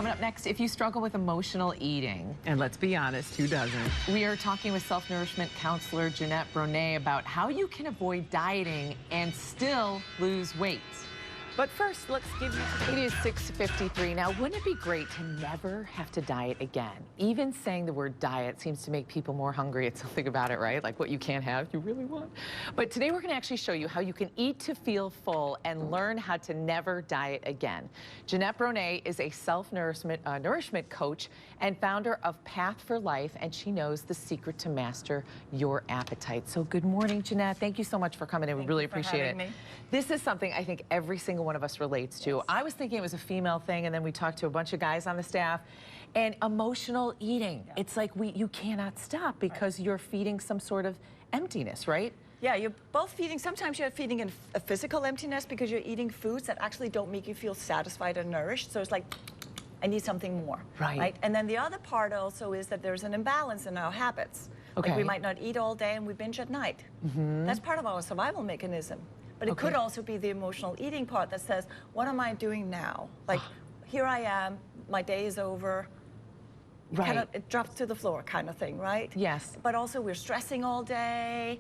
Coming up next, if you struggle with emotional eating. And let's be honest, who doesn't? We are talking with self-nourishment counselor Jeanette Bronée about how you can avoid dieting and still lose weight. But first, let's give you... It is 6:53. Now, wouldn't it be great to never have to diet again? Even saying the word diet seems to make people more hungry at something about it, right? Like what you can't have, you really want. But today we're going to actually show you how you can eat to feel full and learn how to never diet again. Jeanette Bronée is a self-nourishment coach and founder of Path for Life, and she knows the secret to master your appetite. So good morning, Jeanette. Thank you so much for coming in. We really appreciate it. This is something I think every single one of us relates to. Yes. I was thinking it was a female thing, and then we talked to a bunch of guys on the staff. And emotional eating, yeah. It's like you cannot stop because you're feeding some sort of emptiness, right? Yeah, you're both feeding, sometimes you're feeding a physical emptiness because you're eating foods that actually don't make you feel satisfied and nourished. So it's like, I need something more, right? And then the other part also is that there's an imbalance in our habits. Okay. Like we might not eat all day and we binge at night. Mm-hmm. That's part of our survival mechanism. But it could also be the emotional eating part that says, what am I doing now? Like, here I am, my day is over. Right. It drops to the floor kind of thing, right? Yes. But also we're stressing all day,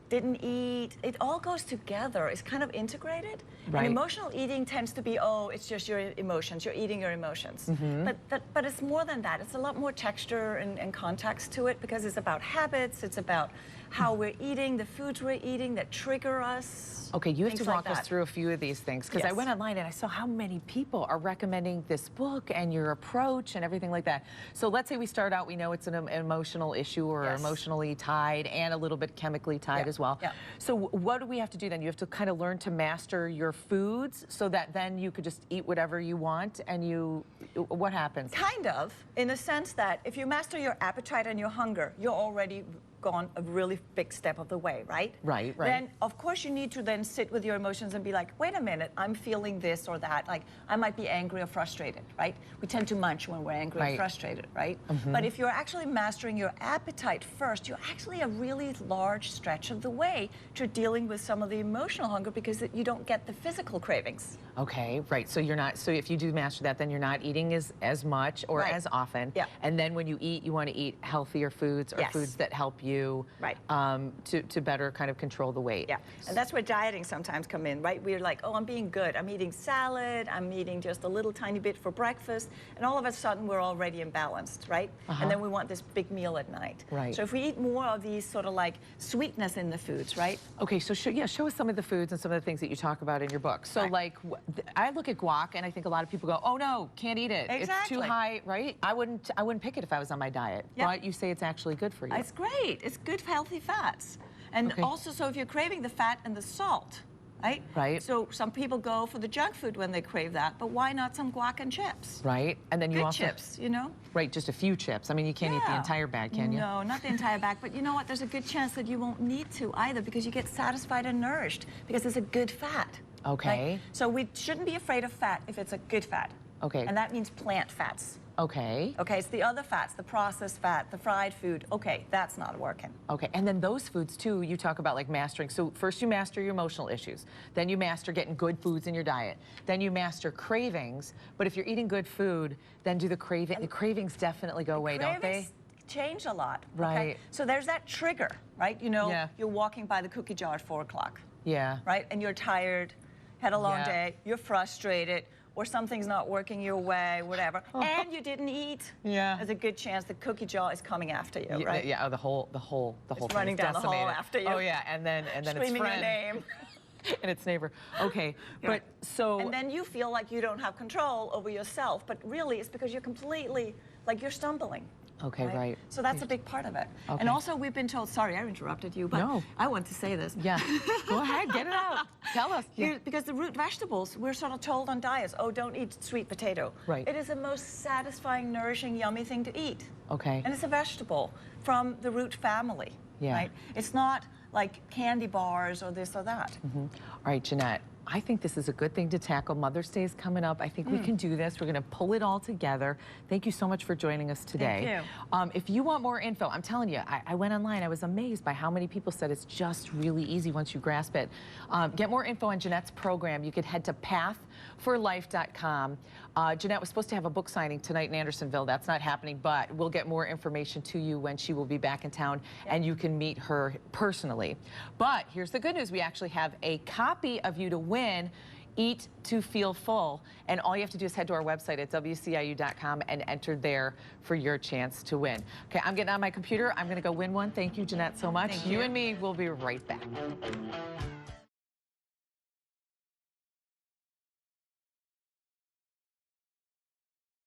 didn't eat. It all goes together. It's kind of integrated. Right. And emotional eating tends to be, oh, it's just your emotions. You're eating your emotions. Mm-hmm. But it's more than that. It's a lot more texture and context to it because it's about habits. It's about how we're eating, the foods we're eating that trigger us. Okay, you have to walk us through a few of these things because I went online and I saw how many people are recommending this book and your approach and everything like that. So let's say we start out, we know it's an emotional issue or emotionally tied and a little bit chemically tied as well. Yeah. So what do we have to do then? You have to kind of learn to master your foods so that then you could just eat whatever you want and what happens? Kind of, in a sense that if you master your appetite and your hunger, you're already gone a really big step of the way, right? Right. Then, of course, you need to then sit with your emotions and be like, wait a minute, I'm feeling this or that. Like, I might be angry or frustrated, right? We tend to munch when we're angry or frustrated, right? Mm-hmm. But if you're actually mastering your appetite first, you're actually a really large stretch of the way to dealing with some of the emotional hunger because you don't get the physical cravings. Okay, right. So you're not, so if you do master that, then you're not eating as much or as often. Yeah. And then when you eat, you want to eat healthier foods or foods that help you to better kind of control the weight. Yeah, and that's where dieting sometimes come in, right? We're like, oh, I'm being good. I'm eating salad. I'm eating just a little tiny bit for breakfast. And all of a sudden, we're already imbalanced, right? And then we want this big meal at night. Right. So if we eat more of these sort of like sweetness in the foods, right? Okay, so show us some of the foods and some of the things that you talk about in your book. So like, I look at guac and I think a lot of people go, oh no, can't eat it. Exactly. It's too high, right? I wouldn't pick it if I was on my diet. Yep. But you say it's actually good for you. It's great. It's good healthy fats. And also, so if you're craving the fat and the salt, right? Right. So some people go for the junk food when they crave that, but why not some guac and chips? Right. And then you also chips, you know? Right, just a few chips. I mean, you can't eat the entire bag, can you? No, not the entire bag, but you know what? There's a good chance that you won't need to either because you get satisfied and nourished because it's a good fat. Okay. Right? So we shouldn't be afraid of fat if it's a good fat. Okay. And that means plant fats. Okay. Okay, it's the other fats, the processed fat, the fried food. Okay, that's not working. Okay, and then those foods too, you talk about like mastering. So first you master your emotional issues. Then you master getting good foods in your diet. Then you master cravings. But if you're eating good food, then the cravings definitely go away, don't they? Change a lot. Right. Okay? So there's that trigger, right? You know, you're walking by the cookie jar at 4 o'clock. Yeah. Right? And you're tired, had a long day, you're frustrated, or something's not working your way, whatever, and you didn't eat. Yeah. There's a good chance the cookie jar is coming after you, right? Yeah, the whole thing running down the hall after you. Oh yeah, and then screaming its friend. Your name. And its neighbor. Okay, but so. And then you feel like you don't have control over yourself, but really it's because you're completely, like you're stumbling. Okay, right. So that's a big part of it. Okay. And also we've been told, sorry I interrupted you, but I want to say this. Yeah, go ahead, get it out. Tell us. Because the root vegetables, we're sort of told on diets, oh, don't eat sweet potato. Right. It is the most satisfying, nourishing, yummy thing to eat. Okay. And it's a vegetable from the root family, right? It's not like candy bars or this or that. Mm-hmm. All right, Jeanette. I think this is a good thing to tackle. Mother's Day is coming up. I think we can do this. We're going to pull it all together. Thank you so much for joining us today. Thank you. If you want more info, I'm telling you, I went online. I was amazed by how many people said it's just really easy once you grasp it. Get more info on Jeanette's program. You could head to pathforlife.com. Jeanette was supposed to have a book signing tonight in Andersonville. That's not happening, but we'll get more information to you when she will be back in town, and you can meet her personally. But here's the good news. We actually have a copy of You to Win, Eat to Feel Full, and all you have to do is head to our website at WCIU.com and enter there for your chance to win. Okay, I'm getting on my computer. I'm going to go win one. Thank you, Jeanette, so much. You and me will be right back.